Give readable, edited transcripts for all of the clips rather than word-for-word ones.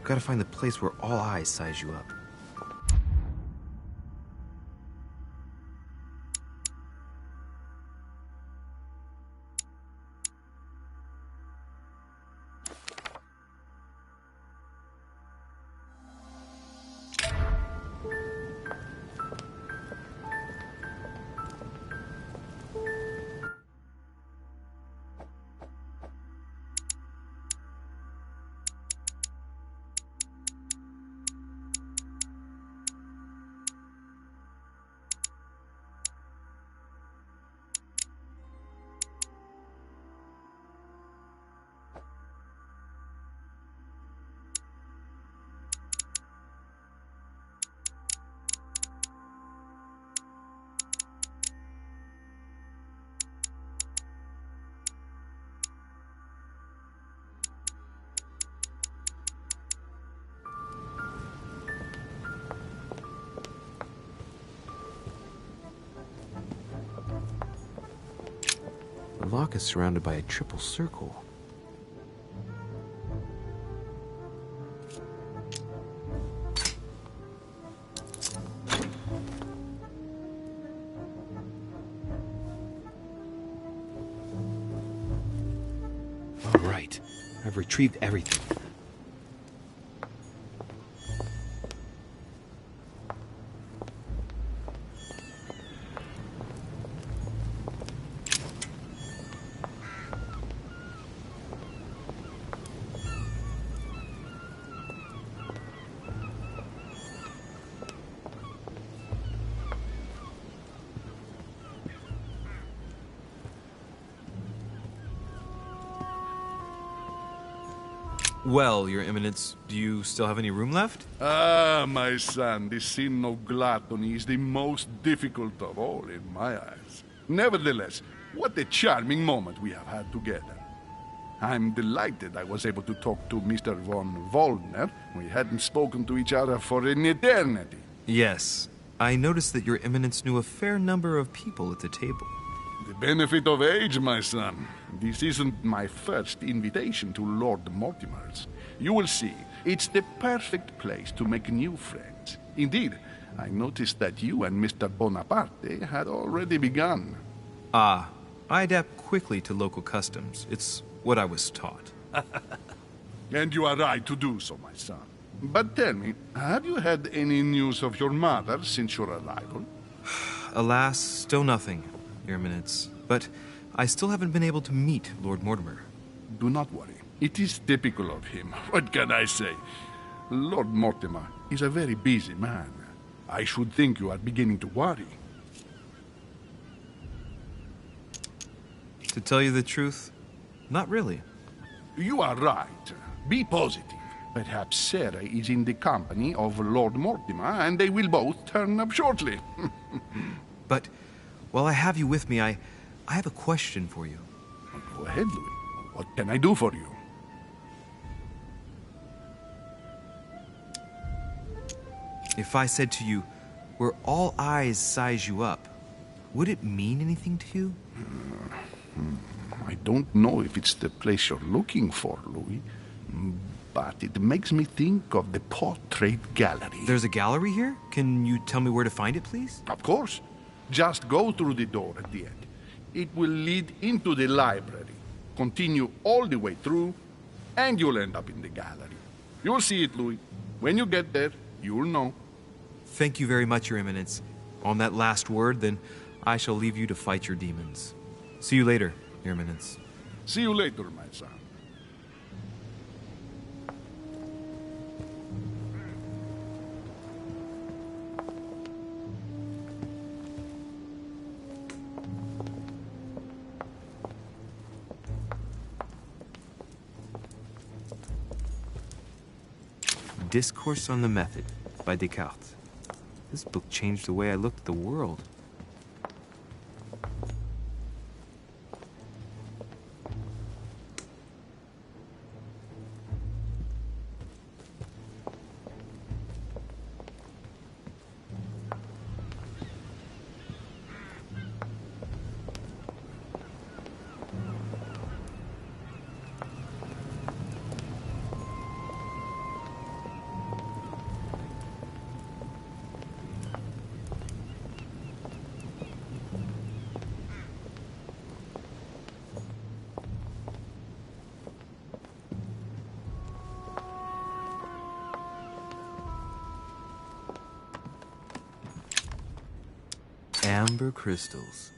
Gotta find the place where all eyes size you up. The lock is surrounded by a triple circle. All right, I've retrieved everything. Well, Your Eminence, do you still have any room left? Ah, my son, the sin of gluttony is the most difficult of all in my eyes. Nevertheless, what a charming moment we have had together. I'm delighted I was able to talk to Mr. von Waldner. We hadn't spoken to each other for an eternity. Yes. I noticed that Your Eminence knew a fair number of people at the table. The benefit of age, my son. This isn't my first invitation to Lord Mortimer's. You will see, it's the perfect place to make new friends. Indeed, I noticed that you and Mr. Bonaparte had already begun. Ah, I adapt quickly to local customs. It's what I was taught. And you are right to do so, my son. But tell me, have you had any news of your mother since your arrival? Alas, still nothing, Your Eminence. But I still haven't been able to meet Lord Mortimer. Do not worry. It is typical of him. What can I say? Lord Mortimer is a very busy man. I should think you are beginning to worry. To tell you the truth, not really. You are right. Be positive. Perhaps Sarah is in the company of Lord Mortimer, and they will both turn up shortly. But while I have you with me, I have a question for you. Go ahead, Louis. What can I do for you? If I said to you, where all eyes size you up, would it mean anything to you? I don't know if it's the place you're looking for, Louis, but it makes me think of the portrait gallery. There's a gallery here? Can you tell me where to find it, please? Of course. Just go through the door at the end. It will lead into the library. Continue all the way through, and you'll end up in the gallery. You'll see it, Louis. When you get there, you'll know. Thank you very much, Your Eminence. On that last word, then, I shall leave you to fight your demons. See you later, Your Eminence. See you later, my son. Discourse on the Method by Descartes. This book changed the way I looked at the world. Amber crystals.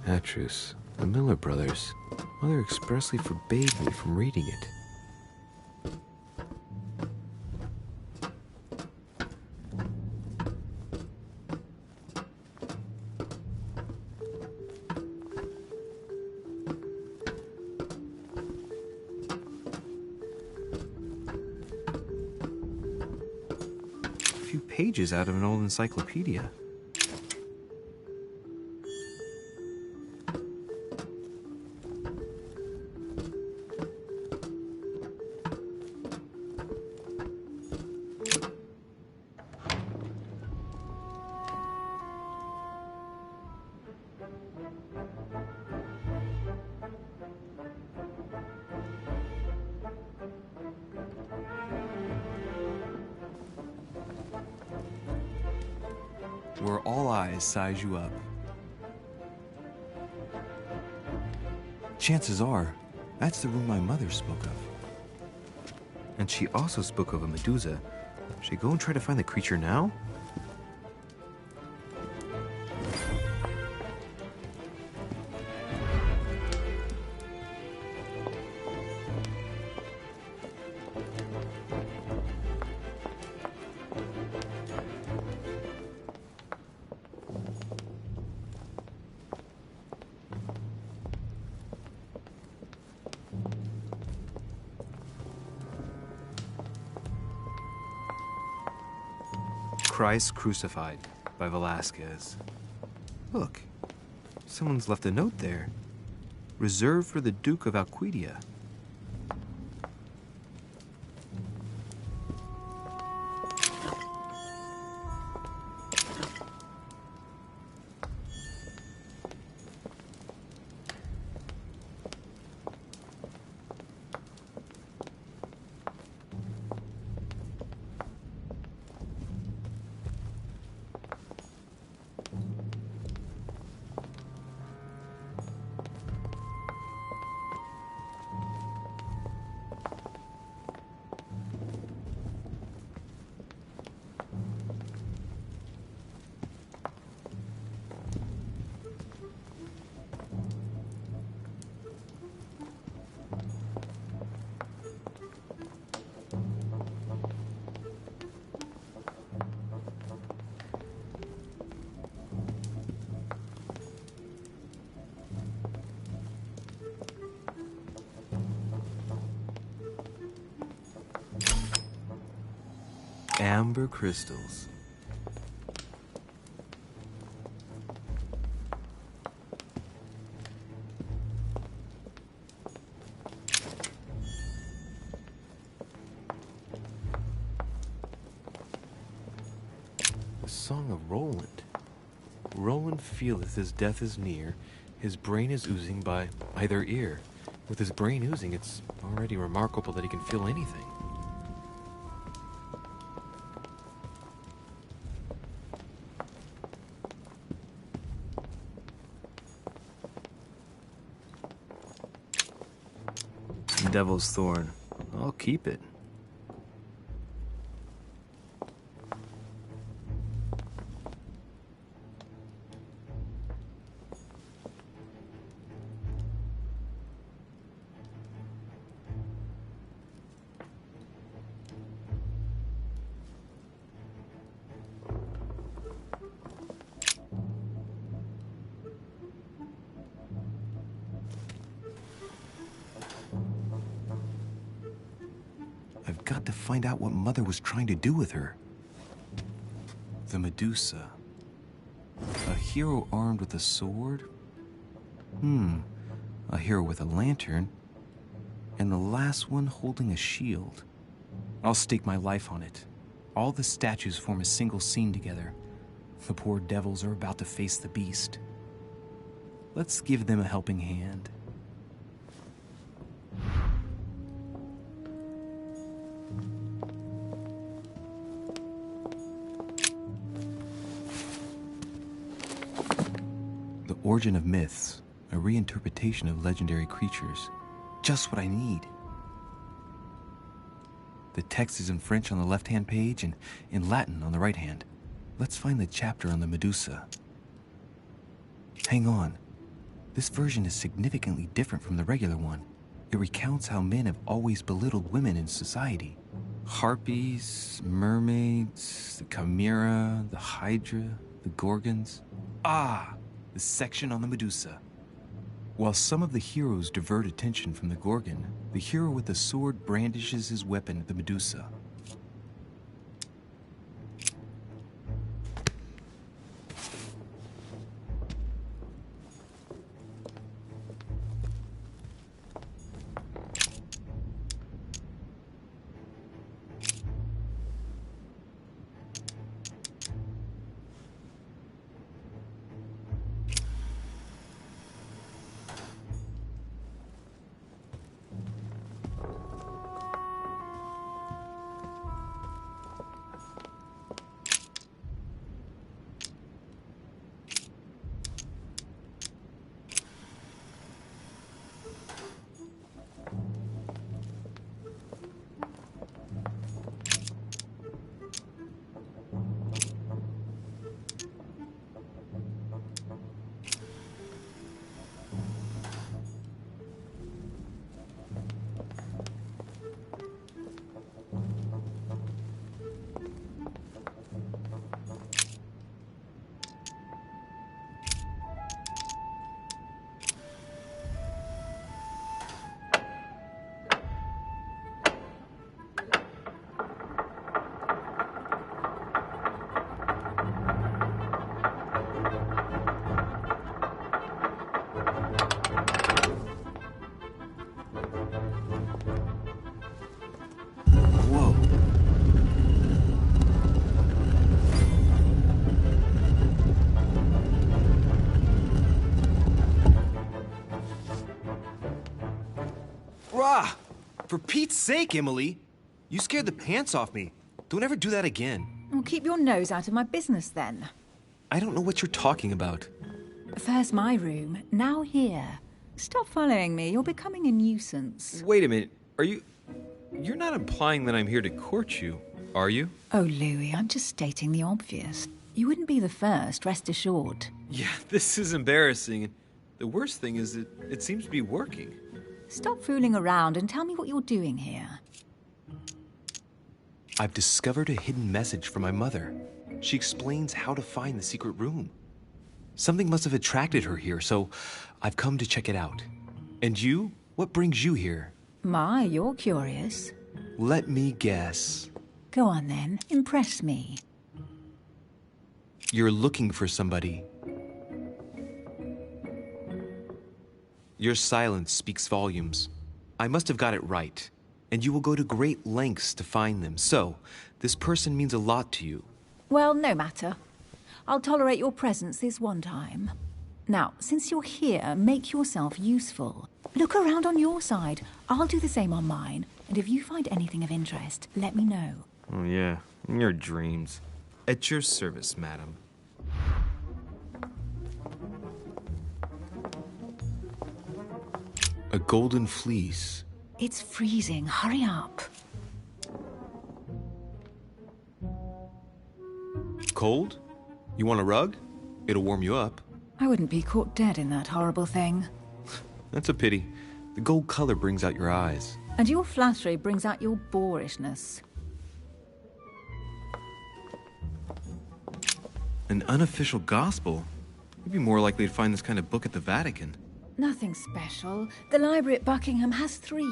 Actress, the Miller brothers. Mother expressly forbade me from reading it. A few pages out of an old encyclopedia. Where all eyes size you up. Chances are, that's the room my mother spoke of. And she also spoke of a Medusa. Should I go and try to find the creature now? Christ Crucified by Velasquez. Look, someone's left a note there. Reserved for the Duke of Alquidia. Amber crystals. The Song of Roland. Roland feeleth his death is near, his brain is oozing by either ear. With his brain oozing, it's already remarkable that he can feel anything. Devil's Thorn. I'll keep it. Got to find out what Mother was trying to do with her. The Medusa. A hero armed with a sword? A hero with a lantern. And the last one holding a shield. I'll stake my life on it. All the statues form a single scene together. The poor devils are about to face the beast. Let's give them a helping hand. Origin of Myths, a reinterpretation of legendary creatures. Just what I need. The text is in French on the left-hand page and in Latin on the right hand. Let's find the chapter on the Medusa. Hang on. This version is significantly different from the regular one. It recounts how men have always belittled women in society. Harpies, mermaids, the chimera, the hydra, the gorgons. The section on the Medusa. While some of the heroes divert attention from the Gorgon, the hero with the sword brandishes his weapon at the Medusa. For Pete's sake, Emily! You scared the pants off me. Don't ever do that again. Well, keep your nose out of my business, then. I don't know what you're talking about. First my room, now here. Stop following me. You're becoming a nuisance. Wait a minute. You're not implying that I'm here to court you, are you? Oh, Louis, I'm just stating the obvious. You wouldn't be the first, rest assured. Yeah, this is embarrassing. The worst thing is it seems to be working. Stop fooling around and tell me what you're doing here. I've discovered a hidden message from my mother. She explains how to find the secret room. Something must have attracted her here, so I've come to check it out. And you? What brings you here? My, you're curious. Let me guess. Go on then, impress me. You're looking for somebody. Your silence speaks volumes. I must have got it right. And you will go to great lengths to find them. So, this person means a lot to you. Well, no matter. I'll tolerate your presence this one time. Now, since you're here, make yourself useful. Look around on your side. I'll do the same on mine. And if you find anything of interest, let me know. Oh, yeah. In your dreams. At your service, madam. A golden fleece. It's freezing. Hurry up. Cold? You want a rug? It'll warm you up. I wouldn't be caught dead in that horrible thing. That's a pity. The gold color brings out your eyes. And your flattery brings out your boorishness. An unofficial gospel? You'd be more likely to find this kind of book at the Vatican. Nothing special. The library at Buckingham has 3.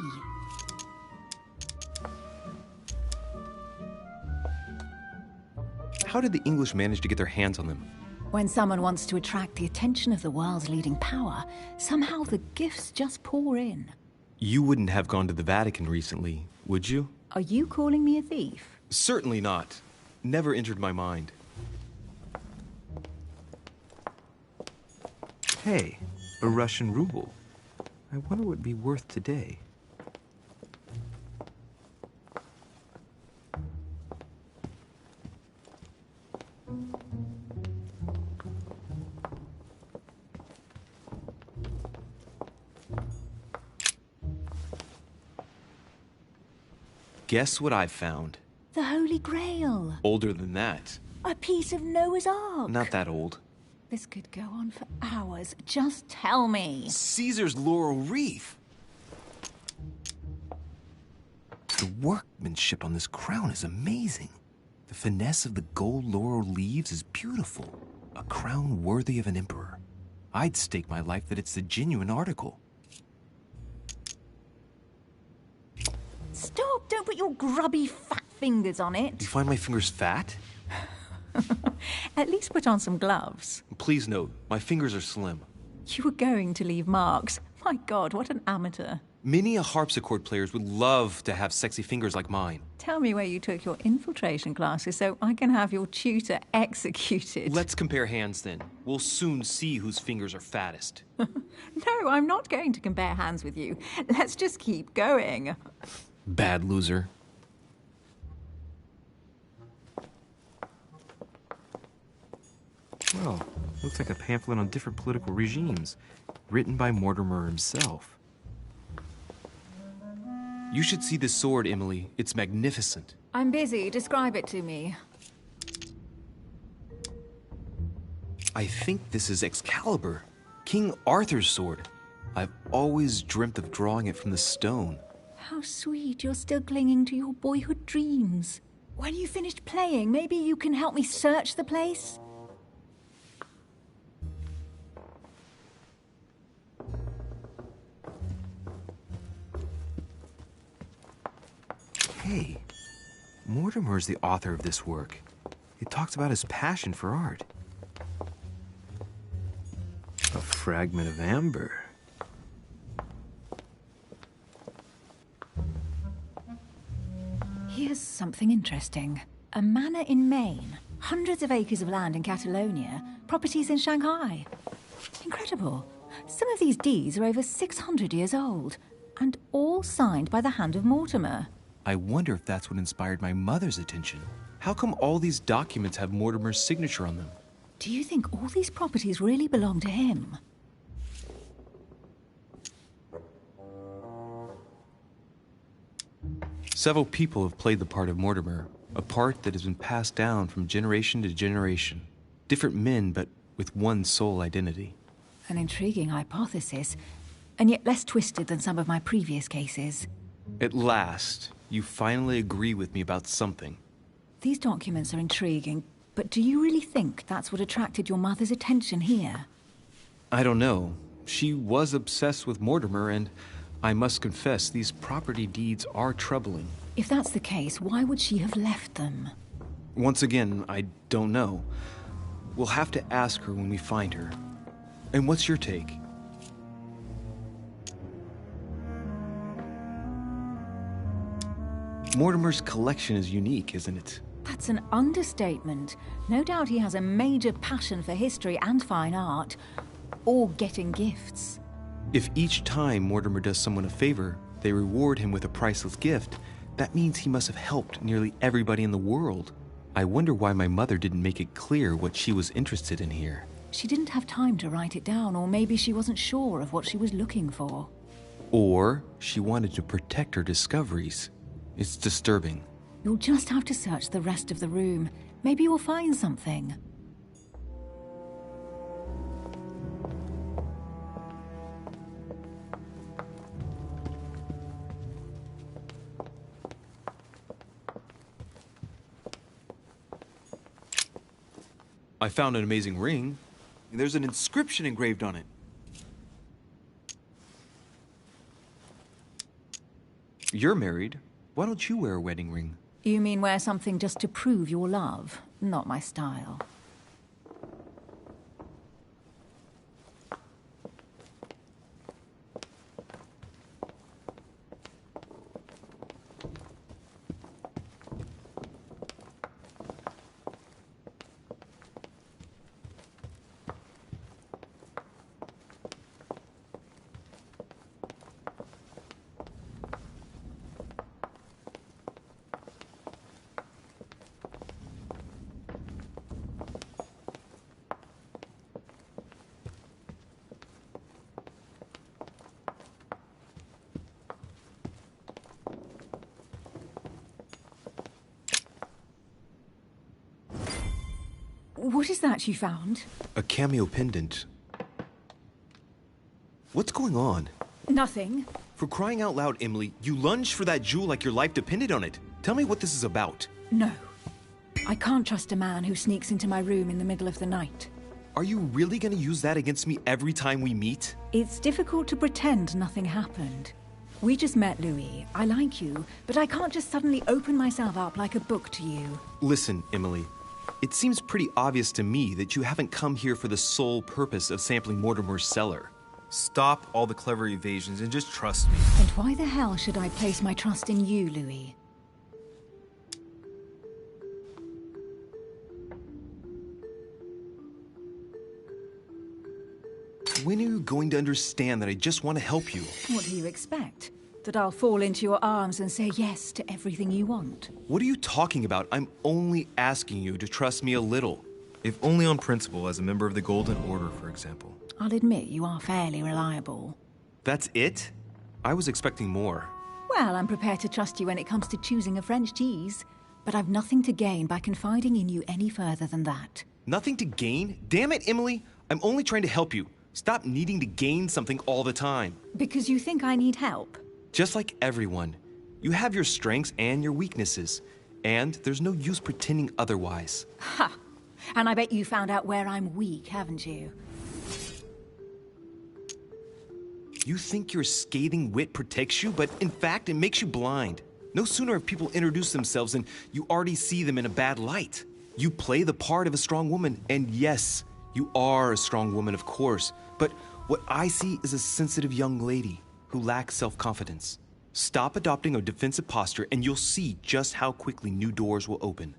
How did the English manage to get their hands on them? When someone wants to attract the attention of the world's leading power, somehow the gifts just pour in. You wouldn't have gone to the Vatican recently, would you? Are you calling me a thief? Certainly not. Never entered my mind. Hey, a Russian ruble. I wonder what it'd be worth today. Guess what I found? The Holy Grail. Older than that. A piece of Noah's Ark. Not that old. This could go on for hours. Just tell me. Caesar's laurel wreath. The workmanship on this crown is amazing. The finesse of the gold laurel leaves is beautiful. A crown worthy of an emperor. I'd stake my life that it's the genuine article. Stop! Don't put your grubby fat fingers on Do it. you find my fingers fat? At least put on some gloves. Please note, my fingers are slim. You were going to leave marks. My God, what an amateur. Many a harpsichord players would love to have sexy fingers like mine. Tell me where you took your infiltration classes so I can have your tutor executed. Let's compare hands then. We'll soon see whose fingers are fattest. No, I'm not going to compare hands with you. Let's just keep going. Bad loser. Well, looks like a pamphlet on different political regimes, written by Mortimer himself. You should see this sword, Emily. It's magnificent. I'm busy. Describe it to me. I think this is Excalibur, King Arthur's sword. I've always dreamt of drawing it from the stone. How sweet. You're still clinging to your boyhood dreams. When you finished playing, maybe you can help me search the place? Hey, Mortimer's the author of this work. It talks about his passion for art. A fragment of amber. Here's something interesting. A manor in Maine, hundreds of acres of land in Catalonia, properties in Shanghai. Incredible. Some of these deeds are over 600 years old, and all signed by the hand of Mortimer. I wonder if that's what inspired my mother's attention. How come all these documents have Mortimer's signature on them? Do you think all these properties really belong to him? Several people have played the part of Mortimer, a part that has been passed down from generation to generation. Different men, but with one sole identity. An intriguing hypothesis, and yet less twisted than some of my previous cases. At last, you finally agree with me about something. These documents are intriguing, but do you really think that's what attracted your mother's attention here? I don't know. She was obsessed with Mortimer, and I must confess, these property deeds are troubling. If that's the case, why would she have left them? Once again, I don't know. We'll have to ask her when we find her. And what's your take? Mortimer's collection is unique, isn't it? That's an understatement. No doubt he has a major passion for history and fine art, or getting gifts. If each time Mortimer does someone a favor, they reward him with a priceless gift, that means he must have helped nearly everybody in the world. I wonder why my mother didn't make it clear what she was interested in here. She didn't have time to write it down, or maybe she wasn't sure of what she was looking for. Or she wanted to protect her discoveries. It's disturbing. You'll just have to search the rest of the room. Maybe you'll find something. I found an amazing ring. There's an inscription engraved on it. You're married. Why don't you wear a wedding ring? You mean wear something just to prove your love? Not my style. What is that you found? A cameo pendant. What's going on? Nothing. For crying out loud, Emily, you lunged for that jewel like your life depended on it. Tell me what this is about. No. I can't trust a man who sneaks into my room in the middle of the night. Are you really gonna use that against me every time we meet? It's difficult to pretend nothing happened. We just met, Louis. I like you, but I can't just suddenly open myself up like a book to you. Listen, Emily. It seems pretty obvious to me that you haven't come here for the sole purpose of sampling Mortimer's cellar. Stop all the clever evasions and just trust me. And why the hell should I place my trust in you, Louis? When are you going to understand that I just want to help you? What do you expect? That I'll fall into your arms and say yes to everything you want? What are you talking about? I'm only asking you to trust me a little. If only on principle, as a member of the Golden Order, for example. I'll admit you are fairly reliable. That's it? I was expecting more. Well, I'm prepared to trust you when it comes to choosing a French cheese. But I've nothing to gain by confiding in you any further than that. Nothing to gain? Damn it, Emily! I'm only trying to help you. Stop needing to gain something all the time. Because you think I need help? Just like everyone, you have your strengths and your weaknesses, and there's no use pretending otherwise. Ha! And I bet you found out where I'm weak, haven't you? You think your scathing wit protects you, but in fact, it makes you blind. No sooner have people introduced themselves than you already see them in a bad light. You play the part of a strong woman, and yes, you are a strong woman, of course, but what I see is a sensitive young lady who lacks self-confidence. Stop adopting a defensive posture and you'll see just how quickly new doors will open.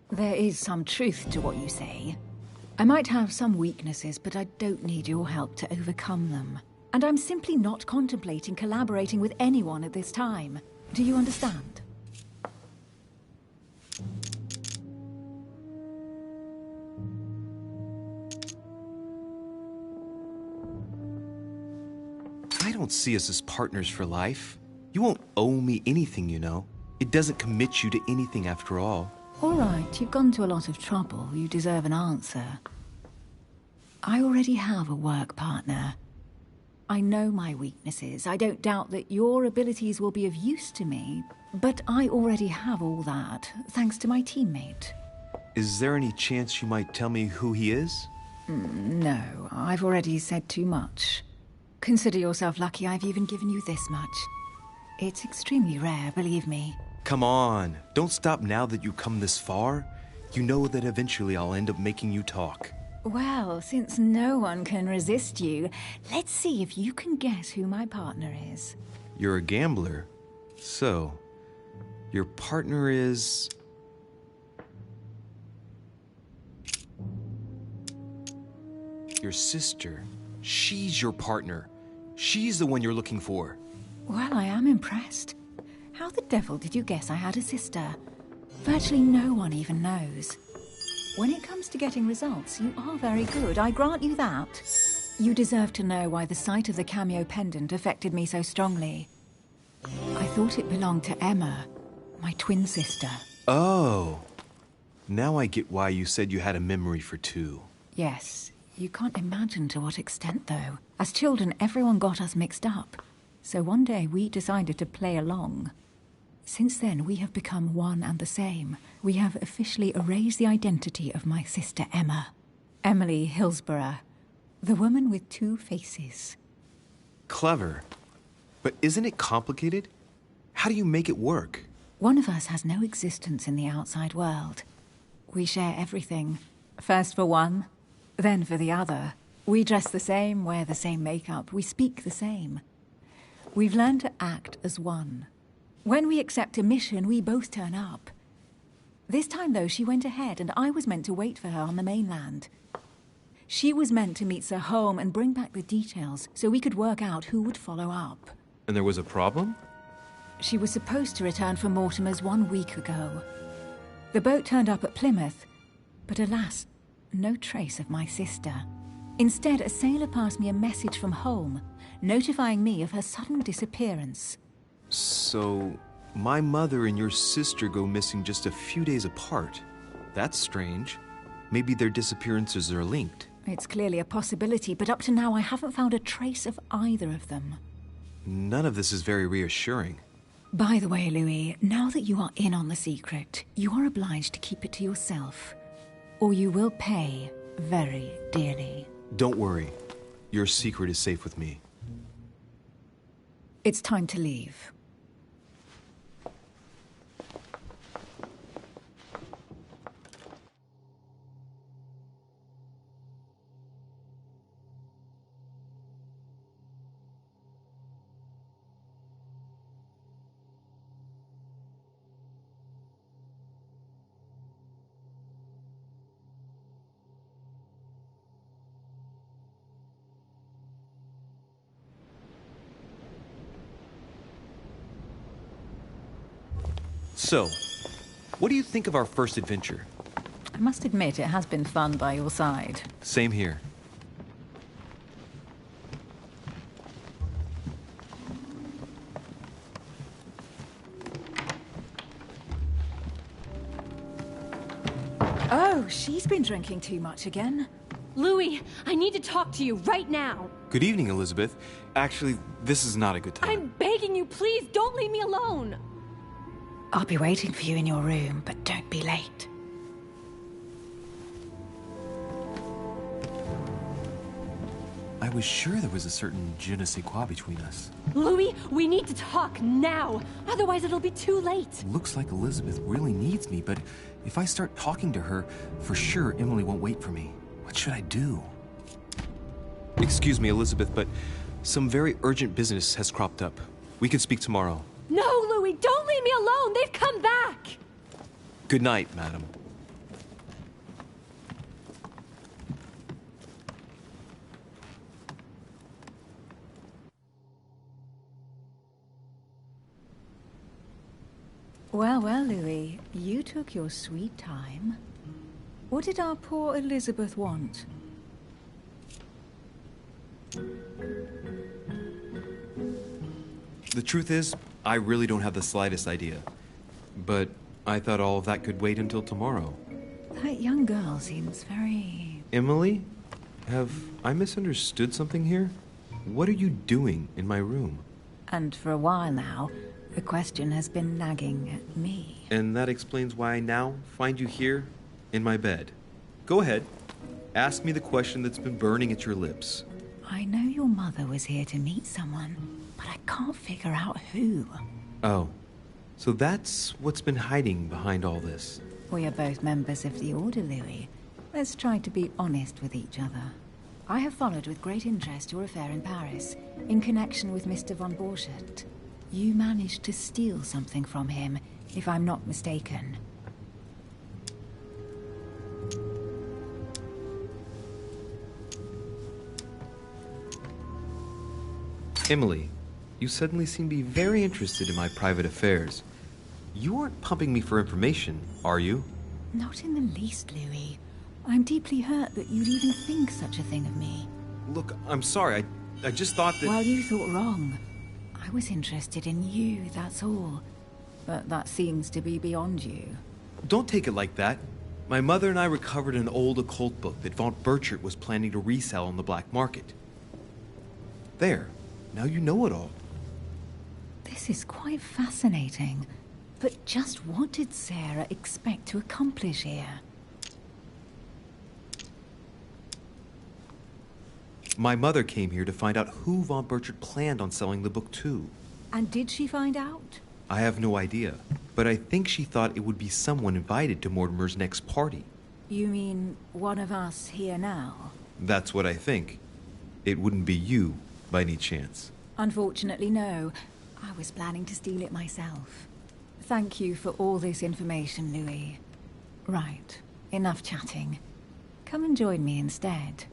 There is some truth to what you say. I might have some weaknesses, but I don't need your help to overcome them. And I'm simply not contemplating collaborating with anyone at this time. Do you understand? I don't see us as partners for life. You won't owe me anything, you know. It doesn't commit you to anything after all. All right, you've gone to a lot of trouble. You deserve an answer. I already have a work partner. I know my weaknesses. I don't doubt that your abilities will be of use to me, but I already have all that, thanks to my teammate. Is there any chance you might tell me who he is? No, I've already said too much. Consider yourself lucky I've even given you this much. It's extremely rare, believe me. Come on, don't stop now that you've come this far. You know that eventually I'll end up making you talk. Well, since no one can resist you, let's see if you can guess who my partner is. You're a gambler. So, your partner is... your sister. She's your partner. She's the one you're looking for. Well, I am impressed. How the devil did you guess I had a sister? Virtually no one even knows. When it comes to getting results, you are very good, I grant you that. You deserve to know why the sight of the cameo pendant affected me so strongly. I thought it belonged to Emma, my twin sister. Oh. Now I get why you said you had a memory for two. Yes, you can't imagine to what extent, though. As children, everyone got us mixed up. So one day we decided to play along. Since then, we have become one and the same. We have officially erased the identity of my sister Emma. Emily Hillsborough, the woman with two faces. Clever. But isn't it complicated? How do you make it work? One of us has no existence in the outside world. We share everything. First for one, then for the other. We dress the same, wear the same makeup, we speak the same. We've learned to act as one. When we accept a mission, we both turn up. This time, though, she went ahead and I was meant to wait for her on the mainland. She was meant to meet Sir home and bring back the details so we could work out who would follow up. And there was a problem? She was supposed to return from Mortimer's 1 week ago. The boat turned up at Plymouth, but alas, no trace of my sister. Instead, a sailor passed me a message from home, notifying me of her sudden disappearance. So, my mother and your sister go missing just a few days apart. That's strange. Maybe their disappearances are linked. It's clearly a possibility, but up to now I haven't found a trace of either of them. None of this is very reassuring. By the way, Louis, now that you are in on the secret, you are obliged to keep it to yourself, or you will pay very dearly. Don't worry. Your secret is safe with me. It's time to leave. So, what do you think of our first adventure? I must admit, it has been fun by your side. Same here. Oh, she's been drinking too much again. Louis, I need to talk to you right now. Good evening, Elizabeth. Actually, this is not a good time. I'm begging you, please don't leave me alone. I'll be waiting for you in your room, but don't be late. I was sure there was a certain je ne sais quoi between us. Louis, we need to talk now. Otherwise it'll be too late. Looks like Elizabeth really needs me, but if I start talking to her, for sure Emily won't wait for me. What should I do? Excuse me, Elizabeth, but some very urgent business has cropped up. We can speak tomorrow. No, Louis, don't leave me alone. They've come back. Good night, madam. Well, well, Louis, you took your sweet time. What did our poor Elizabeth want? The truth is, I really don't have the slightest idea. But I thought all of that could wait until tomorrow. That young girl seems very... Emily? Have I misunderstood something here? What are you doing in my room? And for a while now, the question has been nagging at me. And that explains why I now find you here in my bed. Go ahead. Ask me the question that's been burning at your lips. I know your mother was here to meet someone, but I can't figure out who. Oh, so that's what's been hiding behind all this. We are both members of the Order, Louis. Let's try to be honest with each other. I have followed with great interest your affair in Paris, in connection with Mr. von Borchardt. You managed to steal something from him, if I'm not mistaken. Emily, you suddenly seem to be very interested in my private affairs. You aren't pumping me for information, are you? Not in the least, Louis. I'm deeply hurt that you'd even think such a thing of me. Look, I'm sorry. I just thought that... Well, you thought wrong. I was interested in you, that's all. But that seems to be beyond you. Don't take it like that. My mother and I recovered an old occult book that Von Burchert was planning to resell on the black market. There. Now you know it all. This is quite fascinating. But just what did Sarah expect to accomplish here? My mother came here to find out who Von Burchert planned on selling the book to. And did she find out? I have no idea, but I think she thought it would be someone invited to Mortimer's next party. You mean one of us here now? That's what I think. It wouldn't be you, by any chance. Unfortunately, no. I was planning to steal it myself. Thank you for all this information, Louis. Right, enough chatting. Come and join me instead.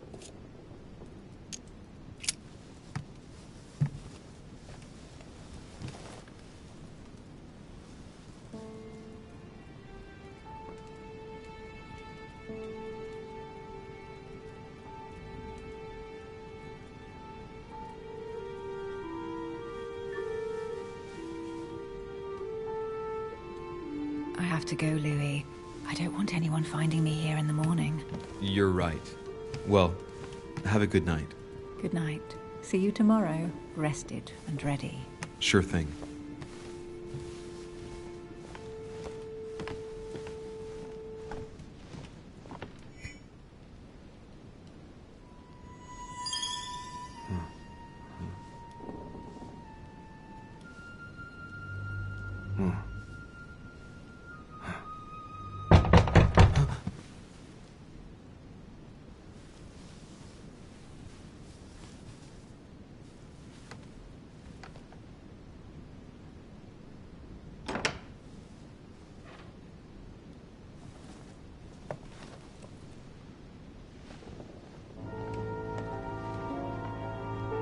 I have to go, Louis. I don't want anyone finding me here in the morning. You're right. Well, have a good night. Good night. See you tomorrow, rested and ready. Sure thing.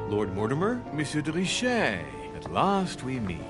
Lord Mortimer? Monsieur de Richet, at last we meet.